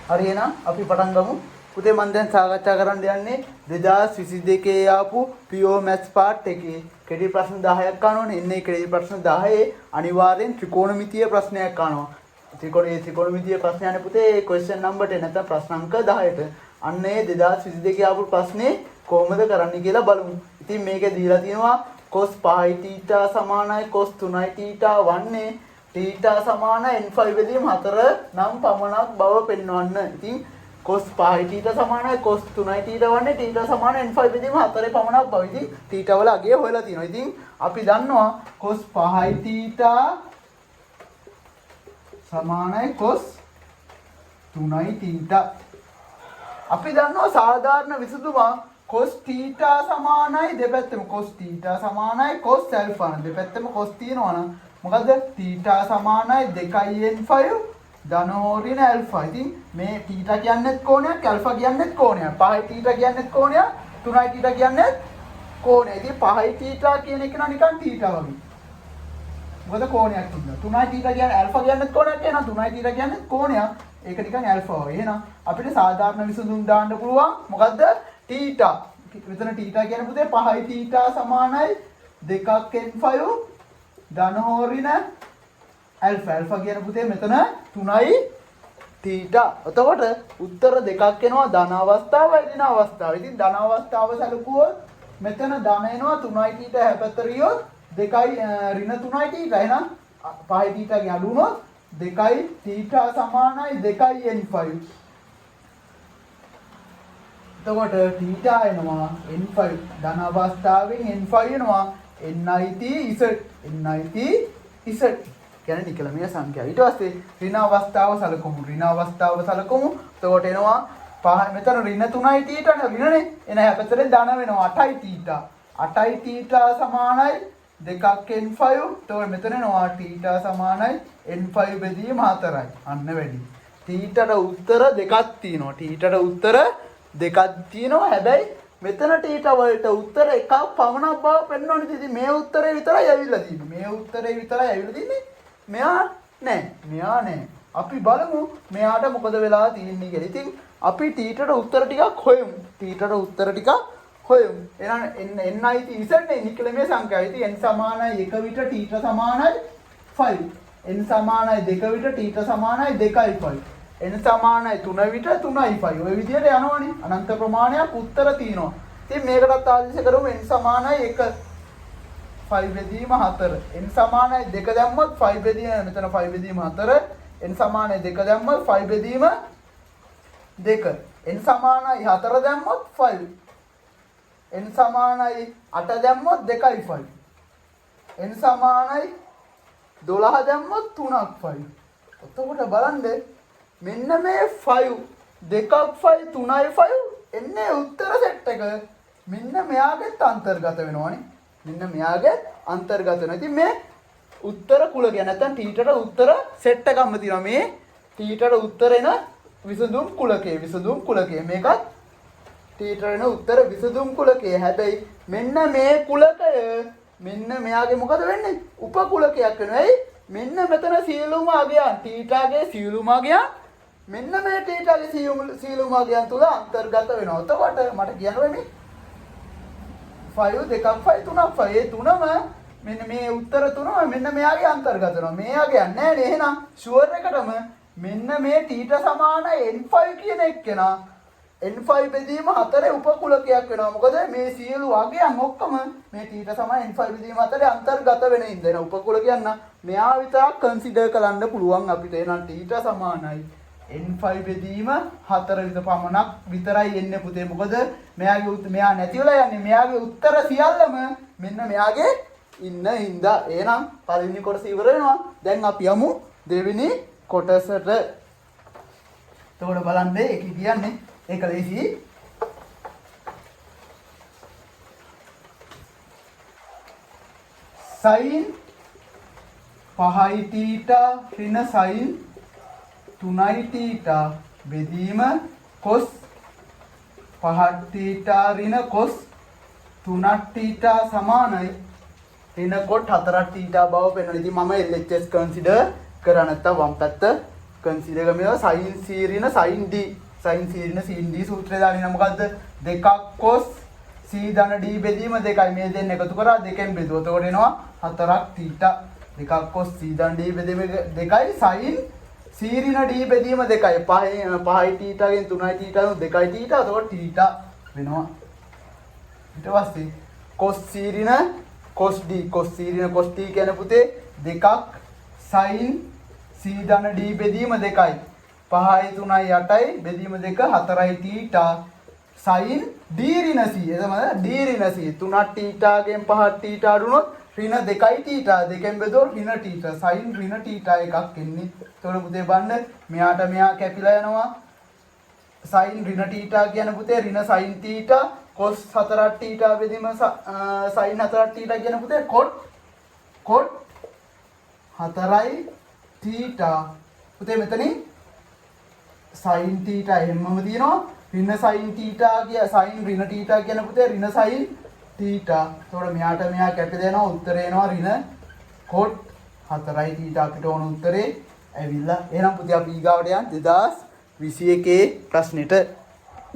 හරි එහෙනම් අපි පටන් ගමු. පුතේ මම දැන් සාකච්ඡා කරන්න යන්නේ 2022 ආපු PO Maths part එකේ ක්‍රෙඩිට් ප්‍රශ්න 10ක් අහනවනේ. එන්නේ ක්‍රෙඩිට් ප්‍රශ්න 10 අනිවාර්යෙන් ත්‍රිකෝණමිතිය ප්‍රශ්නයක් අහනවා. ත්‍රිකෝණමිතිය ප්‍රශ්න යන්නේ පුතේ question number 10 නැත්නම් ප්‍රශ්න අංක 10ට. අන්න ඒ 2022 ආපු ප්‍රශ්නේ කොහොමද කරන්නේ කියලා බලමු. ඉතින් මේකේ දීලා තියෙනවා cos π θ සමානයි cos 3i θ වන්නේ θ සමාන n5 බෙදීම 4 නම් පමණක් බව පෙන්වන්න. ඉතින් cos π θ සමානයි cos 3i θ වන්නේ θ සමාන n5 බෙදීම 4 පමණක් බව. ඉතින් θ වල අගය හොයලා තියෙනවා. ඉතින් අපි දන්නවා cos π θ සමානයි cos 3i θ. අපි දන්නවා සාධාරණ විසඳුම cos θ සමානයි දෙපැත්තම cos θ සමානයි cos α. දෙපැත්තම cos තියෙනවා නම් මොකද θ සමානයි 2n5 ධන ඍණ α. ඉතින් මේ θ කියන්නේත් කෝණයක් α කියන්නේත් කෝණයක්. පහයි θ කියන්නේත් කෝණයක් 3i θ කියන්නේත් කෝණයක්. ඉතින් පහයි θ කියන එක නිකන් θ වගේ. මොකද කෝණයක් තිබුණා. 3i θ කියන්නේ α කියන්නේත් කෝණයක් එහෙනම් 3i θ කියන්නේත් කෝණයක්. ඒක නිකන් α වගේ. එහෙනම් අපිට සාධාරණ විසඳුම් දාන්න පුළුවන්. මොකද්ද? θ. මෙතන θ කියන්නේ පුතේ පහයි θ සමානයි 2n5 ධන ඍණ α කියන පුතේ මෙතන 3i θ. එතකොට උත්තර දෙකක් එනවා ධන අවස්ථාවයි ඍණ අවස්ථාවයි. ඉතින් ධන අවස්ථාව සැලකුවොත් මෙතන ධන එනවා 3i θ හැපැත්තට ගියොත් 2i ඍණ 3i θ. එහෙනම් පහයි θ ගේ අඩු වුණොත් 2i θ සමානයි 2n5. එතකොට θ එනවා n5 ධන අවස්ථාවෙන් n5 එනවා nit z කියන්නේ නිකලමීය සංඛ්‍යාව. ඊට පස්සේ ඍණ අවස්ථාව සලකමු. එතකොට එනවා මෙතන ඍණ 3i θ නේ ඍණනේ. එන හැපැත්තෙන් ධන වෙනවා 8i θ. 8i θ සමානයි 2n5. එතකොට මෙතන එනවා θ සමානයි n5 බෙදීම 4යි. අන්න වැඩි. θට උත්තර දෙකක් තියෙනවා. θට උත්තර දෙකක් තියෙනවා. හැබැයි මෙතන θ වලට උත්තර එකක් පමණක් බව පෙන්වන්නේ. ඉතින් මේ උත්තරේ විතරයි ඇවිල්ලා තියෙන්නේ. මෙයා නෑ. අපි බලමු මෙයාට මොකද වෙලා තියෙන්නේ කියලා. ඉතින් අපි θට උත්තර ටිකක් හොයමු. එහෙනම් nit z නේ නිකලමේ සංඛ්‍යාව. ඉතින් n සමානයි 1 විට θ සමානයි 5. n සමානයි 2 විට θ සමානයි 2යි 5. n සමානයි 3 විට 3යි 5. ඔය විදිහට යනවනේ. අනන්ත ප්‍රමාණයක් උත්තර තියෙනවා. ඉතින් මේකටත් ආදේශ කරමු n සමානයි 1 5 බෙදීම 4. n සමානයි 2 දැම්මොත් 5 බෙදීම මෙතන 5 බෙදීම 4. n සමානයි 2 දැම්මොත් 5 බෙදීම 2. n සමානයි 4 දැම්මොත් 5. n සමානයි 8 දැම්මොත් 2යි 5. n සමානයි 12 දැම්මොත් 3ක් 5. එතකොට බලන්න මෙන්න මේ 5 2ක් 5 3යි 5 එන්නේ උත්තර සෙට් එක. මෙන්න මෙයාගෙත් අන්තර්ගත වෙනවනේ. ඉතින් මේ උත්තර කුලකය නැත්නම් θට උත්තර සෙට් එකක්ම තියෙනවා. මේ θට උත්තර එන විසඳුම් කුලකය. මේකත් θට එන උත්තර විසඳුම් කුලකය. හැබැයි මෙන්න මේ කුලකය මෙන්න මෙයාගේ මොකද වෙන්නේ? උපකුලකයක් වෙනවා. එයි මෙන්න මෙතන සියලුම අගයන් θගේ සියලුම අගයන් මෙන්න මේ θගේ සියලුම අගයන් තුල අන්තර්ගත වෙනවා. එතකොට මට කියන්න වෙන්නේ 5 2ක් 5 3ක් 5. ඒ තුනම මෙන්න මේ උත්තර තුනම මෙන්න මෙයාගේ අන්තර්ගත වෙනවා. මෙයාගේ නැහැ නේ. එහෙනම් ෂුවර් එකටම මෙන්න මේ θ සමානයි n5 කියන එක්කෙනා n5 බෙදීම 4 උපකුලකයක් වෙනවා. මොකද මේ සියලු අගයන් ඔක්කොම මේ θ සමාන n5 බෙදීම 4 අන්තර්ගත වෙන ඉඳන උපකුලකයන් නම් මෙයා විතරක් කන්සිඩර් කරන්න පුළුවන් අපිට. එහෙනම් θ සමානයි n5 බෙදීම 4 විතර පමණක් විතරයි එන්නේ පුතේ. මොකද මෙයා නැතිවලා යන්නේ. මෙයාගේ උත්තර සියල්ලම මෙන්න මෙයාගේ ඉන්න හින්දා. එහෙනම් පළවෙනි කොටස ඉවර වෙනවා. දැන් අපි යමු දෙවෙනි කොටසට. එතකොට බලන්න ඒක කියන්නේ ඒක ලේසි. sin 5i θ ඍණ sin 3i θ බෙදීම cos 5θ ඍණ cos 3θ සමානයි ඍණ cot 4θ බව පෙන්වනවා. ඉතින් මම LHS කන්සිඩර් කරා නැත්තම් වම් පැත්ත කන්සිඩර් කරනවා sin c ඍණ sin d sin c ඍණ sin d සූත්‍රය දාන්නේ මොකද්ද? දෙකක් cos c ධන d බෙදීම 2යි මේ දෙන්න එකතු කරා දෙකෙන් බෙදුවා. එතකොට එනවා 4ක් θ. දෙකක් cos c ධන d බෙදීම 2යි sin c ඍණ d බෙදීම 2යි. 5යි θ ගෙන් 3යි θ ගෙන් 2යි θ. එතකොට θ වෙනවා. ඊට පස්සේ cos c ඍණ cos d cos c ඍණ cos d කියන පුතේ දෙකක් sin c ධන d බෙදීම 2යි. 5යි 3යි 8යි බෙදීම 2 4යි θ sin d ඍණ c එතකොට d ඍණ c 3ක් θ ගෙන් 5ක් θ අඩුනොත් ඍණ 2යි θ දෙකෙන් බෙදුවොත් ඍණ θ sin ඍණ θ එකක් එන්නේ. එතකොට පුතේ බලන්න මෙයාට මෙයා කැපිලා යනවා. sin ඍණ θ කියන පුතේ ඍණ sin θ cos 4ක් θ බෙදීම sin 4ක් θ කියන පුතේ cot 4යි θ පුතේ මෙතනින් sin θ එහෙමම තියෙනවා. ඍණ sin θ කිය sin ඍණ θ කියන පුතේ ඍණ sin θ. එතකොට මෙයාට මෙයා කැපිලා යනවා. උත්තරේ එනවා ඍණ cot 4යි θ අපිට ඕන උත්තරේ ඇවිල්ලා. එහෙනම් පුතේ අපි ඊගාවට යන් 2021 ප්‍රශ්නෙට